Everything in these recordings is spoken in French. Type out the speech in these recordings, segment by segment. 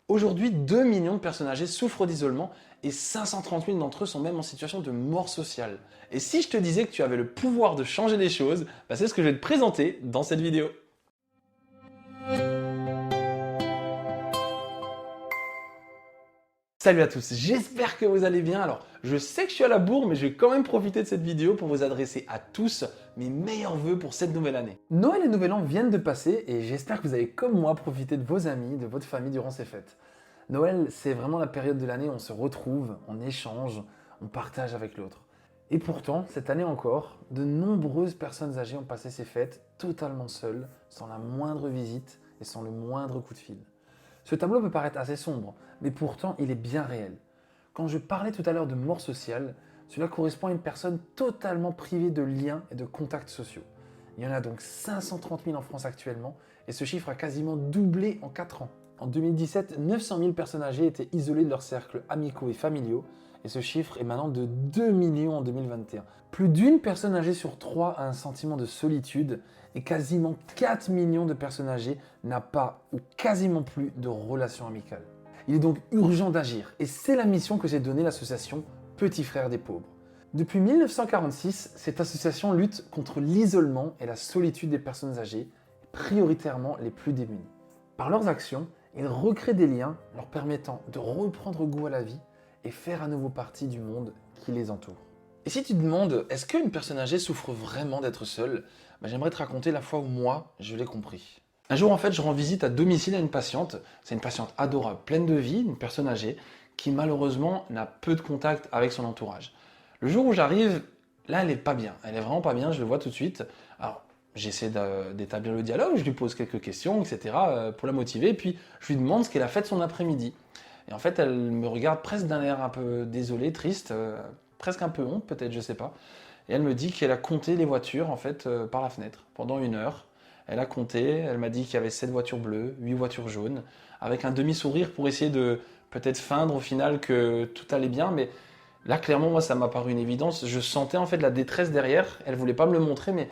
Aujourd'hui, 2 millions de personnes âgées souffrent d'isolement et 530 000 d'entre eux sont même en situation de mort sociale. Et si je te disais que tu avais le pouvoir de changer les choses, c'est ce que je vais te présenter dans cette vidéo. Salut à tous, j'espère que vous allez bien. Alors, je sais que je suis à la bourre, mais je vais quand même profiter de cette vidéo pour vous adresser à tous mes meilleurs vœux pour cette nouvelle année. Noël et Nouvel An viennent de passer et j'espère que vous avez comme moi profité de vos amis, de votre famille durant ces fêtes. Noël, c'est vraiment la période de l'année où on se retrouve, on échange, on partage avec l'autre. Et pourtant, cette année encore, de nombreuses personnes âgées ont passé ces fêtes totalement seules, sans la moindre visite et sans le moindre coup de fil. Ce tableau peut paraître assez sombre, mais pourtant il est bien réel. Quand je parlais tout à l'heure de mort sociale, cela correspond à une personne totalement privée de liens et de contacts sociaux. Il y en a donc 530 000 en France actuellement, et ce chiffre a quasiment doublé en 4 ans. En 2017, 900 000 personnes âgées étaient isolées de leurs cercles amicaux et familiaux, et ce chiffre est maintenant de 2 millions en 2021. Plus d'une personne âgée sur 3 a un sentiment de solitude, et quasiment 4 millions de personnes âgées n'a pas ou quasiment plus de relations amicales. Il est donc urgent d'agir, et c'est la mission que s'est donnée l'association Petits Frères des Pauvres. Depuis 1946, cette association lutte contre l'isolement et la solitude des personnes âgées, prioritairement les plus démunies. Par leurs actions, ils recréent des liens leur permettant de reprendre goût à la vie et faire à nouveau partie du monde qui les entoure. Et si tu te demandes, est-ce qu'une personne âgée souffre vraiment d'être seule? J'aimerais te raconter la fois où moi, je l'ai compris. Un jour, en fait, je rends visite à domicile à une patiente. C'est une patiente adorable, pleine de vie, une personne âgée, qui malheureusement n'a peu de contact avec son entourage. Le jour où j'arrive, là, elle est pas bien. Elle est vraiment pas bien, je le vois tout de suite. Alors, j'essaie d'établir le dialogue, je lui pose quelques questions, etc., pour la motiver, et puis je lui demande ce qu'elle a fait de son après-midi. Et en fait, elle me regarde presque d'un air un peu désolé, triste, presque un peu honte, peut-être, je sais pas. Et elle me dit qu'elle a compté les voitures, en fait, par la fenêtre, pendant 1 heure. Elle a compté, elle m'a dit qu'il y avait 7 voitures bleues, 8 voitures jaunes, avec un demi-sourire pour essayer de peut-être feindre au final que tout allait bien, mais là, clairement, moi, ça m'a paru une évidence. Je sentais en fait la détresse derrière. Elle voulait pas me le montrer, mais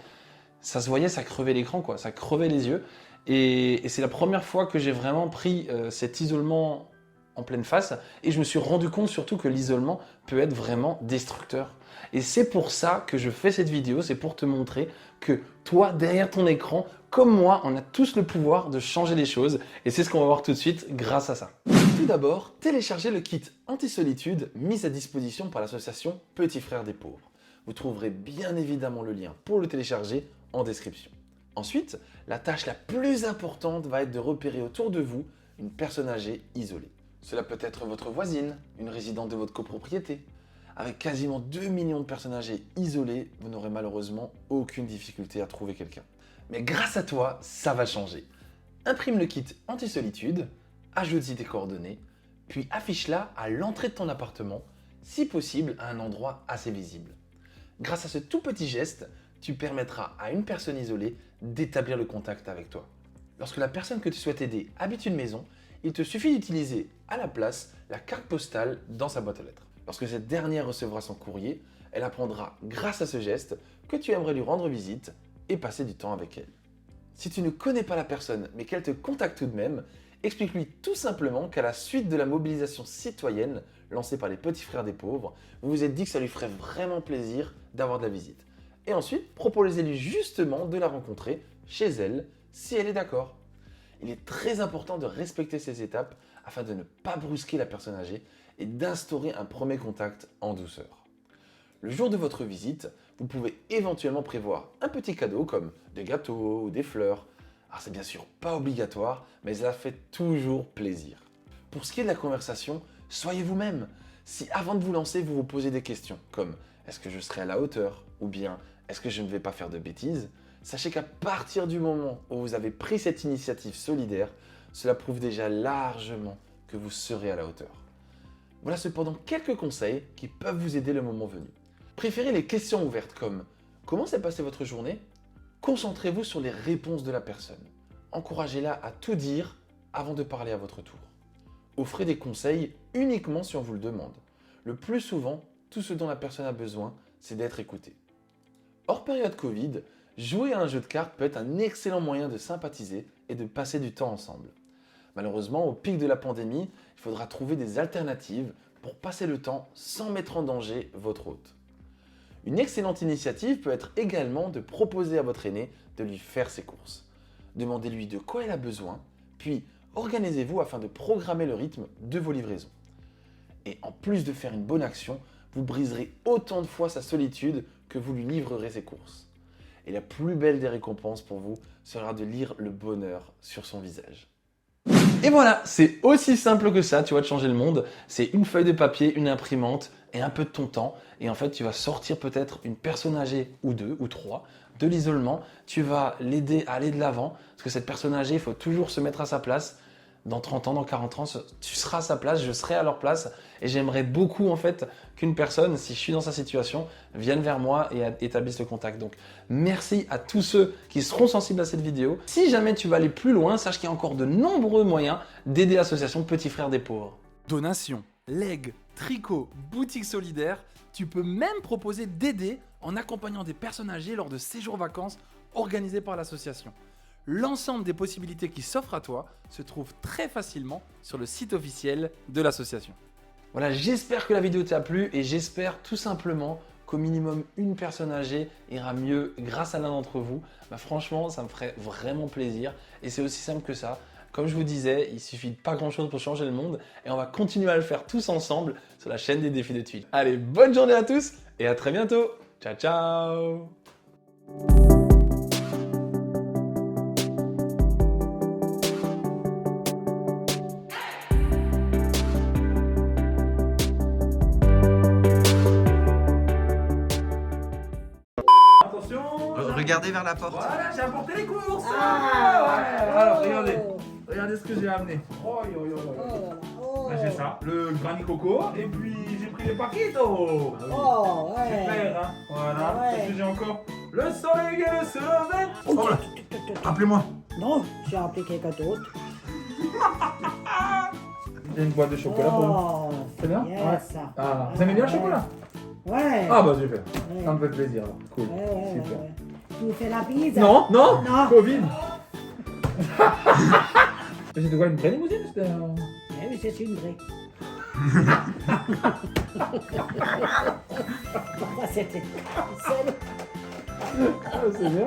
ça se voyait, ça crevait l'écran, quoi. Ça crevait les yeux. Et c'est la première fois que j'ai vraiment pris cet isolement en pleine face. Et je me suis rendu compte surtout que l'isolement peut être vraiment destructeur. Et c'est pour ça que je fais cette vidéo, c'est pour te montrer que toi, derrière ton écran, comme moi, on a tous le pouvoir de changer les choses. Et c'est ce qu'on va voir tout de suite grâce à ça. Tout d'abord, téléchargez le kit anti-solitude mis à disposition par l'association Petits Frères des Pauvres. Vous trouverez bien évidemment le lien pour le télécharger en description. Ensuite, la tâche la plus importante va être de repérer autour de vous une personne âgée isolée. Cela peut être votre voisine, une résidente de votre copropriété. Avec quasiment 2 millions de personnes âgées isolées, vous n'aurez malheureusement aucune difficulté à trouver quelqu'un. Mais grâce à toi, ça va changer. Imprime le kit anti-solitude, ajoute-y tes coordonnées, puis affiche-la à l'entrée de ton appartement, si possible à un endroit assez visible. Grâce à ce tout petit geste, tu permettras à une personne isolée d'établir le contact avec toi. Lorsque la personne que tu souhaites aider habite une maison, il te suffit d'utiliser à la place la carte postale dans sa boîte aux lettres. Lorsque cette dernière recevra son courrier, elle apprendra grâce à ce geste que tu aimerais lui rendre visite et passer du temps avec elle. Si tu ne connais pas la personne mais qu'elle te contacte tout de même, explique-lui tout simplement qu'à la suite de la mobilisation citoyenne lancée par les Petits Frères des Pauvres, vous vous êtes dit que ça lui ferait vraiment plaisir d'avoir de la visite. Et ensuite, proposez-lui justement de la rencontrer chez elle si elle est d'accord. Il est très important de respecter ces étapes afin de ne pas brusquer la personne âgée et d'instaurer un premier contact en douceur. Le jour de votre visite, vous pouvez éventuellement prévoir un petit cadeau comme des gâteaux ou des fleurs. Alors c'est bien sûr pas obligatoire, mais ça fait toujours plaisir. Pour ce qui est de la conversation, soyez vous-même. Si avant de vous lancer, vous vous posez des questions comme est-ce que je serai à la hauteur ou bien est-ce que je ne vais pas faire de bêtises, sachez qu'à partir du moment où vous avez pris cette initiative solidaire, cela prouve déjà largement que vous serez à la hauteur. Voilà cependant quelques conseils qui peuvent vous aider le moment venu. Préférez les questions ouvertes comme « Comment s'est passée votre journée ?» Concentrez-vous sur les réponses de la personne. Encouragez-la à tout dire avant de parler à votre tour. Offrez des conseils uniquement si on vous le demande. Le plus souvent, tout ce dont la personne a besoin, c'est d'être écoutée. Hors période Covid, jouer à un jeu de cartes peut être un excellent moyen de sympathiser et de passer du temps ensemble. Malheureusement, au pic de la pandémie, il faudra trouver des alternatives pour passer le temps sans mettre en danger votre hôte. Une excellente initiative peut être également de proposer à votre aîné de lui faire ses courses. Demandez-lui de quoi il a besoin, puis organisez-vous afin de programmer le rythme de vos livraisons. Et en plus de faire une bonne action, vous briserez autant de fois sa solitude que vous lui livrerez ses courses. Et la plus belle des récompenses pour vous sera de lire le bonheur sur son visage. Et voilà, c'est aussi simple que ça, tu vois, de changer le monde. C'est une feuille de papier, une imprimante et un peu de ton temps. Et en fait, tu vas sortir peut-être une personne âgée ou deux ou trois de l'isolement. Tu vas l'aider à aller de l'avant. Parce que cette personne âgée, il faut toujours se mettre à sa place. Dans 30 ans, dans 40 ans, tu seras à sa place, je serai à leur place. Et j'aimerais beaucoup en fait qu'une personne, si je suis dans sa situation, vienne vers moi et établisse le contact. Donc merci à tous ceux qui seront sensibles à cette vidéo. Si jamais tu vas aller plus loin, sache qu'il y a encore de nombreux moyens d'aider l'association Petits Frères des Pauvres. Donation, legs, tricot, boutique solidaire. Tu peux même proposer d'aider en accompagnant des personnes âgées lors de séjours vacances organisés par l'association. L'ensemble des possibilités qui s'offrent à toi se trouve très facilement sur le site officiel de l'association. Voilà, j'espère que la vidéo t'a plu et j'espère tout simplement qu'au minimum une personne âgée ira mieux grâce à l'un d'entre vous. Franchement, ça me ferait vraiment plaisir et c'est aussi simple que ça. Comme je vous disais, il suffit de pas grand chose pour changer le monde et on va continuer à le faire tous ensemble sur la chaîne des défis de Tuile. Allez, bonne journée à tous et à très bientôt. Ciao, ciao. Regardez vers la porte. Voilà, j'ai apporté les courses. Ah, Alors, oh. regardez ce que j'ai amené. Oh là là, oh. Là, j'ai ça, le granny coco, et puis j'ai pris les paquitos. Oh, C'est ouais. clair, hein. Voilà. Ouais. Qu'est-ce que j'ai encore? Le soleil et le soleil. Oh, Oh là. Appelez-moi. Non, j'ai appelé quelqu'un d'autre. J'ai une boîte de chocolat pour vous. Oh, C'est bien? yes. Ah, vous aimez bien le chocolat? Ouais. Ah bah super. Ouais. Ça me fait plaisir. Alors. Cool. Ouais, Super. ouais. Tu nous fais la pizza? Non, non, Non. Covid. Mais c'était quoi, une vraie limousine? C'était Oui, c'est une vraie. C'était celle. Ah, c'est bien.